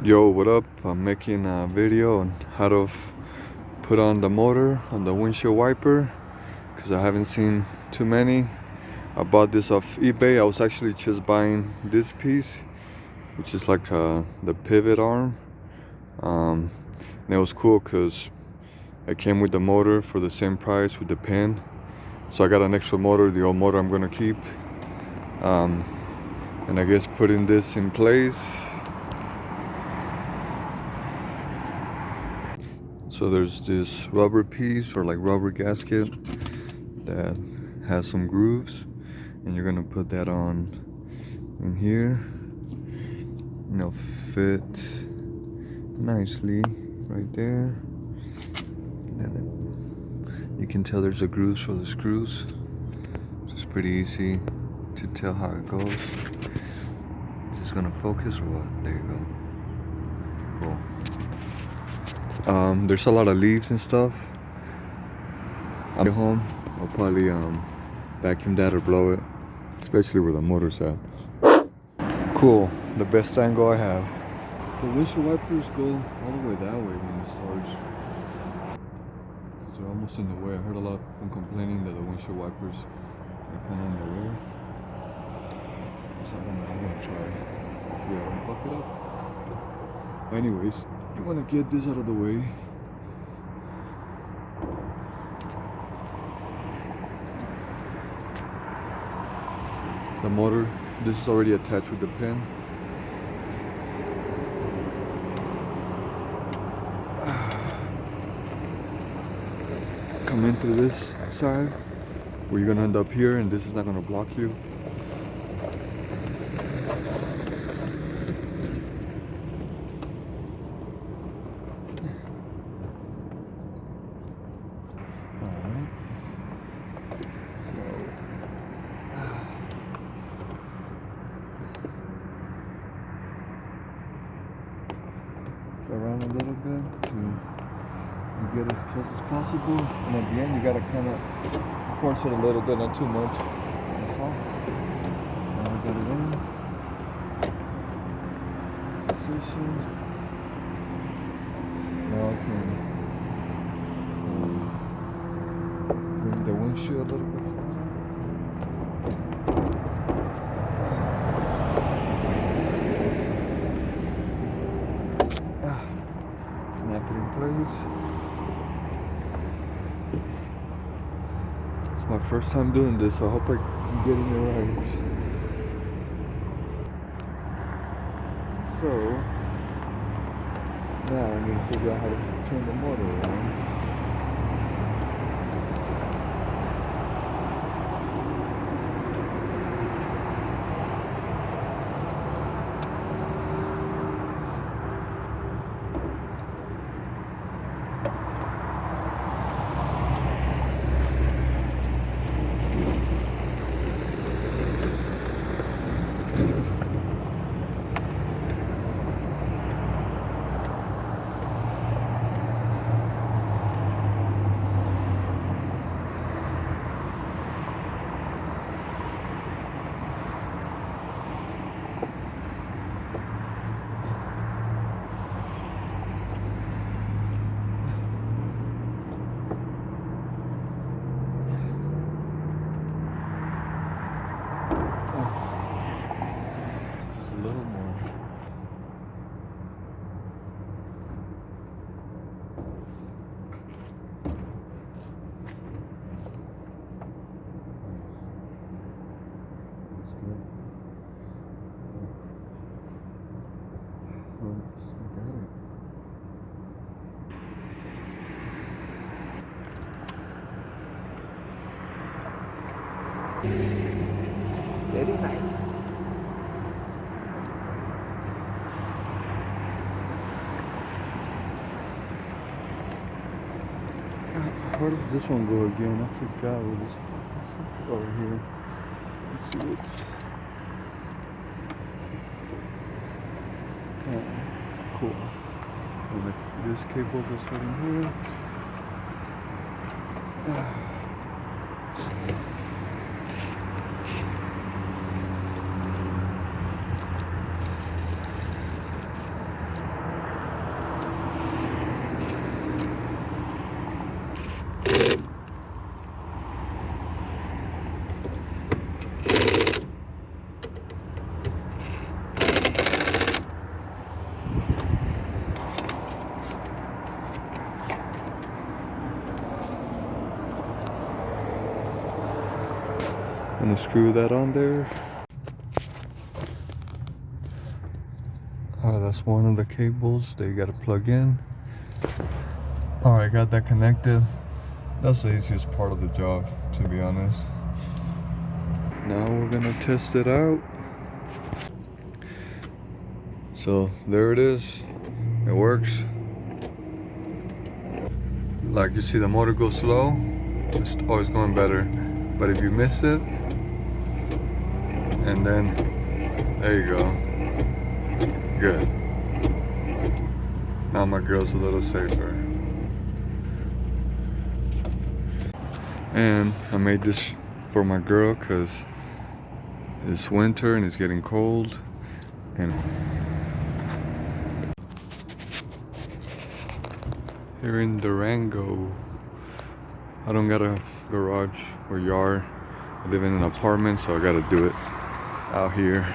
Yo, what up? I'm making a video on how to put on the motor on the windshield wiper because I haven't seen too many. I bought this off eBay. I was actually just buying this piece, which is like the pivot arm. And it was cool because it came with the motor for the same price with the pin. So I got an extra motor, the old motor I'm gonna keep. And I guess putting this in place. So there's this rubber piece or like rubber gasket that has some grooves, and you're gonna put that on in here, and it'll fit nicely right there. And then you can tell there's a grooves for the screws. So it's pretty easy to tell how it goes. Is this gonna focus or what? There you go. Cool. There's a lot of leaves and stuff. I'll get home, I'll probably vacuum that or blow it, especially where the motor's at. Cool, the best angle I have. The windshield wipers go all the way that way when it starts. They're almost in the way. I heard a lot of people complaining that the windshield wipers are kind of in the way. So I don't know, I'm gonna try. Yeah, fuck it up. Anyways, you wanna get this out of the way. The motor, this is already attached with the pin. Come in through this side where you're gonna end up here, and this is not gonna block you. Alright. So around a little bit to get as close as possible, and at the end you gotta kind of force it a little bit, not too much. That's all. Now we got it in position. Now I can bring the windshield a little bit. Snap it in place. It's my first time doing this, so I hope I'm getting it right. So now I'm gonna figure out how to turn the motor around. Just a little more. Very nice. Where does this one go again? I forgot where this is. Over here. Let's see what's. Oh, cool. And this cable goes right in here. screw that on there. Alright, that's one of the cables that you gotta plug in. Alright, got that connected. That's the easiest part of the job, to be honest. Now we're gonna test it out. So there it is. It works. Like you see the motor go slow, it's always going better. But if you miss it, and then there you go. Good. Now my girl's a little safer. And I made this for my girl because it's winter and it's getting cold. And here in Durango, I don't got a garage or yard. I live in an apartment, so I gotta do it out here.